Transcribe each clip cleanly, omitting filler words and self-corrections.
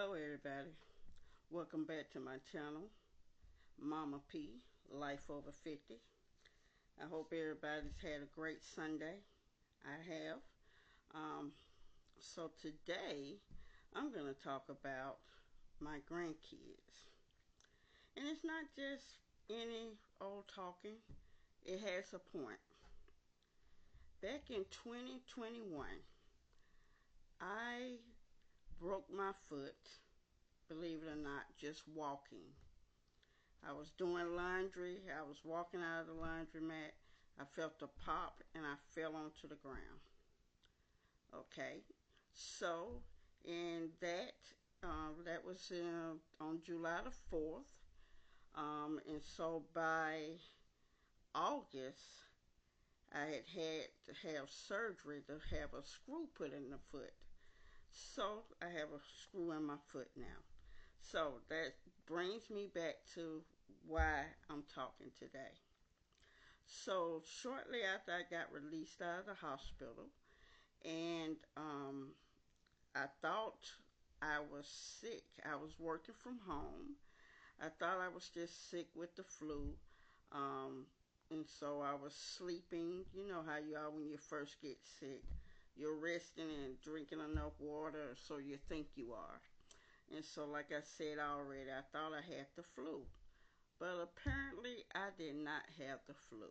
Hello, everybody. Welcome back to my channel, Mama P, Life Over 50. I hope everybody's had a great Sunday. I have. Um, so today, I'm going to talk about my grandkids. And it's not just any old talking, it has a point. Back in 2021, I broke my foot, believe it or not, just walking. I was doing laundry. I was walking out of the laundromat. I felt a pop and I fell onto the ground. Okay, so and that was on July the 4th. And so by August, I had to have surgery to have a screw put in the foot. So I have a screw in my foot now. So that brings me back to why I'm talking today. So shortly after I got released out of the hospital, and I thought I was sick. I was working from home. I thought I was just sick with the flu. And so I was sleeping. You know how you are when you first get sick. You're resting and drinking enough water, so you think you are. And so, like I said already, I thought I had the flu. But apparently, I did not have the flu.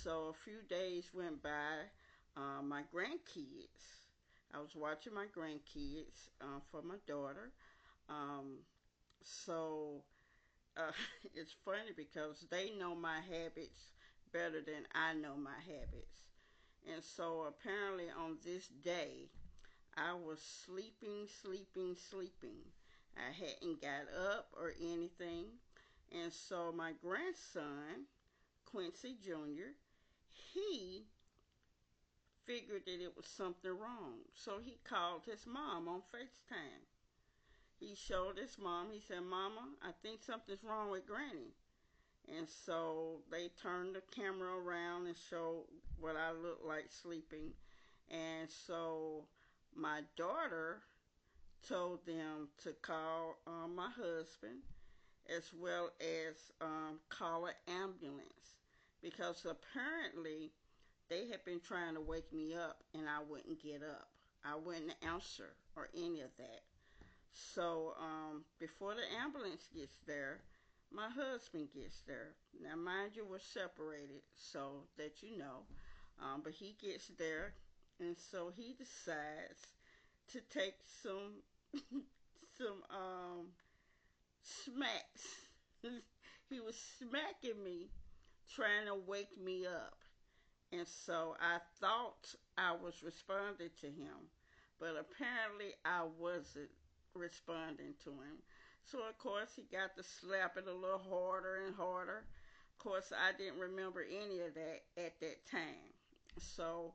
So, a few days went by. My grandkids, I was watching my grandkids for my daughter. Um, so, it's funny because they know my habits better than I know my habits. And so, apparently, on this day, I was sleeping, sleeping, sleeping. I hadn't got up or anything. And so my grandson, Quincy Jr., he figured that it was something wrong. So he called his mom on FaceTime. He showed his mom, he said, "Mama, I think something's wrong with Granny." And so they turned the camera around and showed what I looked like sleeping. And so my daughter told them to call my husband as well as call an ambulance because apparently they had been trying to wake me up and I wouldn't get up. I wouldn't answer or any of that. So before the ambulance gets there, my husband gets there. Now, mind you, we're separated, so that you know. But he gets there, and so he decides to take some smacks. He was smacking me, trying to wake me up. And so I thought I was responding to him, but apparently I wasn't responding to him. So of course he got to slap it a little harder and harder. Of course I didn't remember any of that at that time. So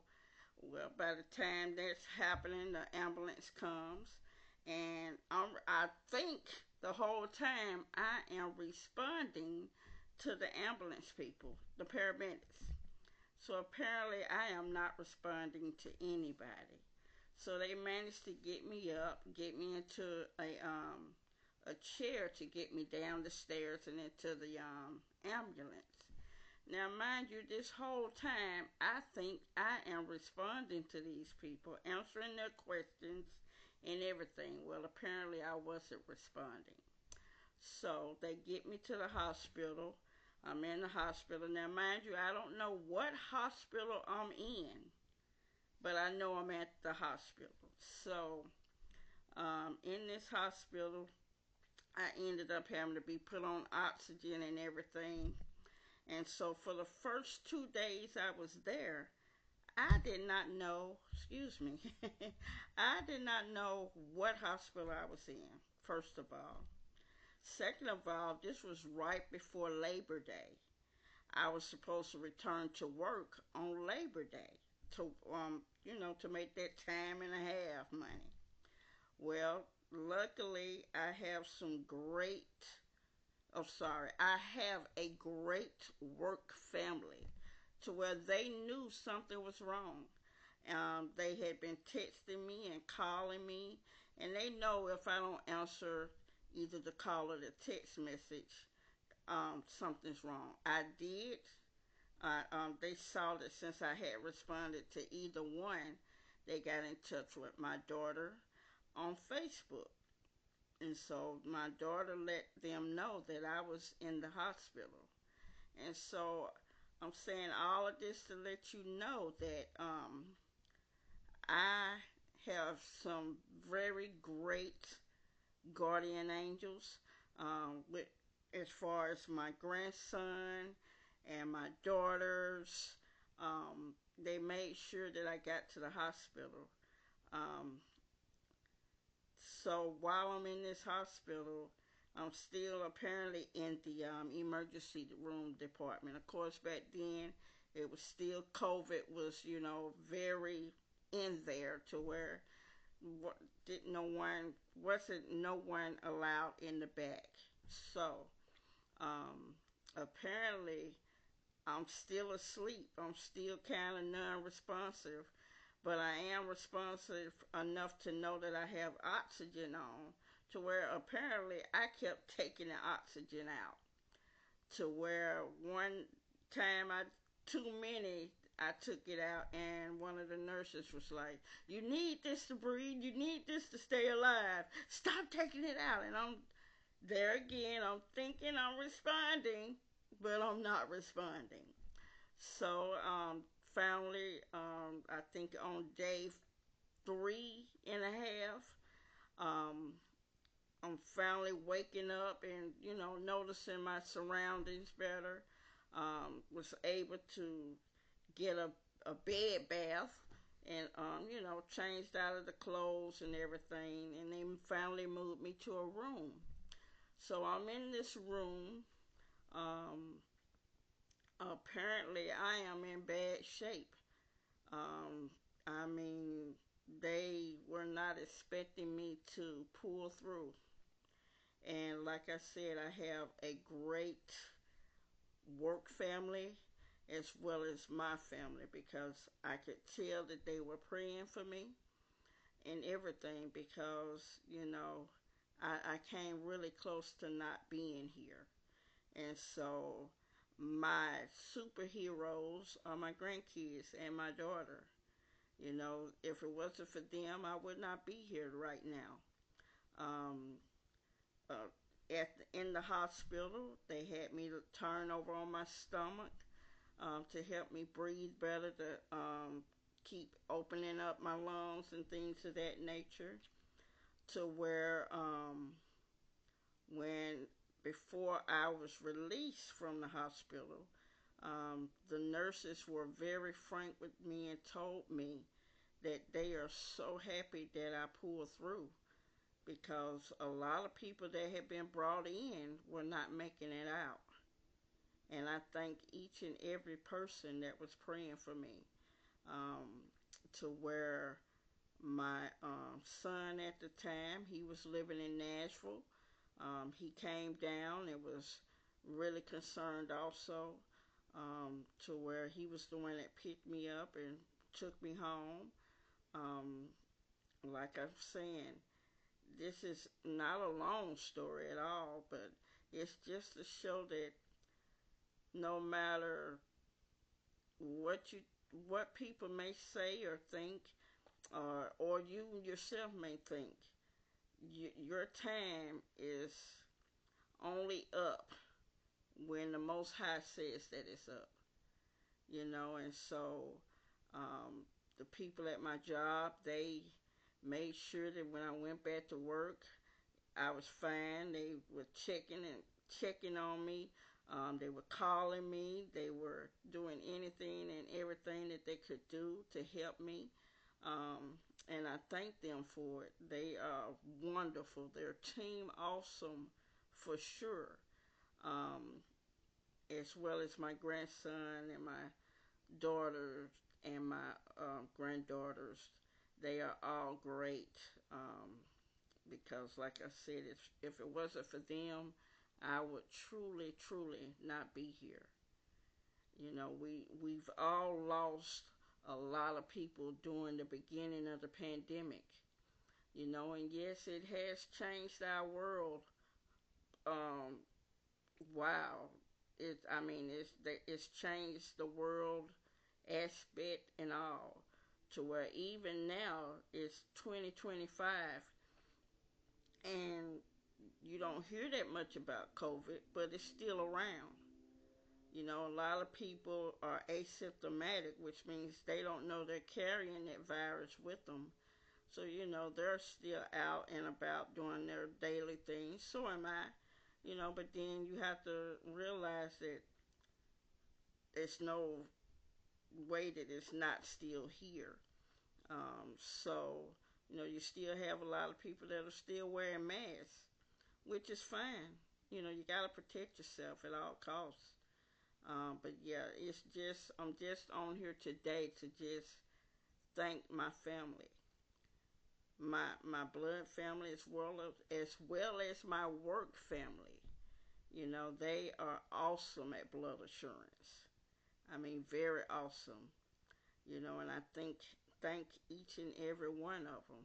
well, by the time that's happening, the ambulance comes, and I think the whole time I am responding to the ambulance people, the paramedics. So apparently I am not responding to anybody. So they managed to get me up, get me into a chair to get me down the stairs and into the ambulance. Now, mind you, this whole time, I think I am responding to these people, answering their questions and everything. Well, apparently I wasn't responding. So they get me to the hospital. I'm in the hospital. Now, mind you, I don't know what hospital I'm in, but I know I'm at the hospital. So, in this hospital, I ended up having to be put on oxygen and everything. And so for the first 2 days I was there, I did not know, excuse me, I did not know what hospital I was in, first of all. Second of all, this was right before Labor Day. I was supposed to return to work on Labor Day to, to make that time and a half money. Well, luckily I have some great I have a great work family to where they knew something was wrong. They had been texting me and calling me and they know if I don't answer either the call or the text message, something's wrong. I did. They saw that since I had responded to either one, they got in touch with my daughter on Facebook. And so my daughter let them know that I was in the hospital. And so I'm saying all of this to let you know that I have some very great guardian angels with as far as my grandson and my daughters. They made sure that I got to the hospital. Um, so while I'm in this hospital, I'm still apparently in the emergency room department. Of course, back then it was still COVID was very in there to where didn't no one wasn't no one allowed in the back. So apparently I'm still asleep. I'm still kind of non-responsive, but I am responsive enough to know that I have oxygen on. To where apparently I kept taking the oxygen out. To where one time too many, I took it out, and one of the nurses was like, "You need this to breathe. You need this to stay alive. Stop taking it out." And I'm there again. I'm thinking I'm responding, but I'm not responding. So finally, I think on day 3.5, um, I'm finally waking up and noticing my surroundings better. Was able to get a bed bath and changed out of the clothes and everything, and they finally moved me to a room. So I'm in this room. Um, Apparently I am in bad shape. I mean, they were not expecting me to pull through. And like I said, I have a great work family as well as my family, because I could tell that they were praying for me and everything, because I came really close to not being here. And so my superheroes are my grandkids and my daughter. If it wasn't for them, I would not be here right now. Um, uh, in the hospital, they had me to turn over on my stomach to help me breathe better, to keep opening up my lungs and things of that nature. To where when before I was released from the hospital, the nurses were very frank with me and told me that they are so happy that I pulled through, because a lot of people that had been brought in were not making it out. And I thank each and every person that was praying for me. Um, to where my son at the time, he was living in Nashville. He came down and was really concerned also, to where he was the one that picked me up and took me home. Um, like I'm saying, this is not a long story at all, but it's just to show that no matter what what people may say or think, or you yourself may think, your time is only up when the Most High says that it's up. And so the people at my job, they made sure that when I went back to work, I was fine. They were checking on me. They were calling me. They were doing anything and everything that they could do to help me. And I thank them for it. They are wonderful. Their team awesome for sure. Um, as well as my grandson and my daughters and my granddaughters. They are all great. Because like I said, if it wasn't for them, I would truly, truly not be here. We've all lost a lot of people during the beginning of the pandemic. And yes, it has changed our world. Um, wow, it's changed the world aspect and all, to where even now it's 2025 and you don't hear that much about COVID, but it's still around. A lot of people are asymptomatic, which means they don't know they're carrying that virus with them. So, they're still out and about doing their daily things. So am I. But then you have to realize that there's no way that it's not still here. So, you still have a lot of people that are still wearing masks, which is fine. You got to protect yourself at all costs. But yeah, I'm just on here today to just thank my family, my blood family, as well as my work family. They are awesome at blood assurance. I mean, very awesome. And I thank each and every one of them.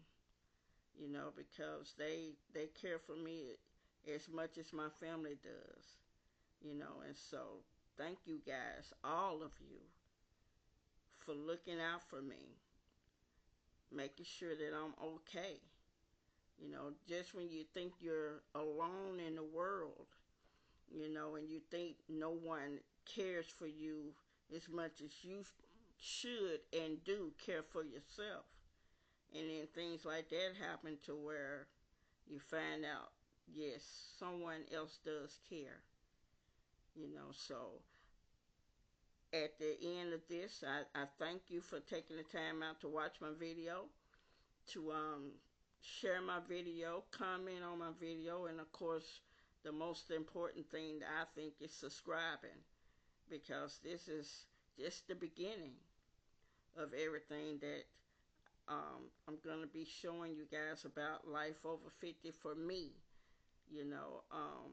Because they care for me as much as my family does. And so thank you guys, all of you, for looking out for me, making sure that I'm okay. Just when you think you're alone in the world, and you think no one cares for you as much as you should and do care for yourself. And then things like that happen to where you find out, yes, someone else does care. So at the end of this, I thank you for taking the time out to watch my video, to share my video, comment on my video, and of course, the most important thing that I think is subscribing, because this is just the beginning of everything that I'm going to be showing you guys about life over 50 for me. You know, um,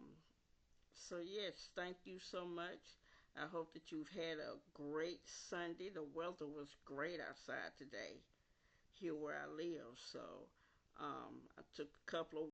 so yes, thank you so much. I hope that you've had a great Sunday. The weather was great outside today, here where I live. So I took a couple of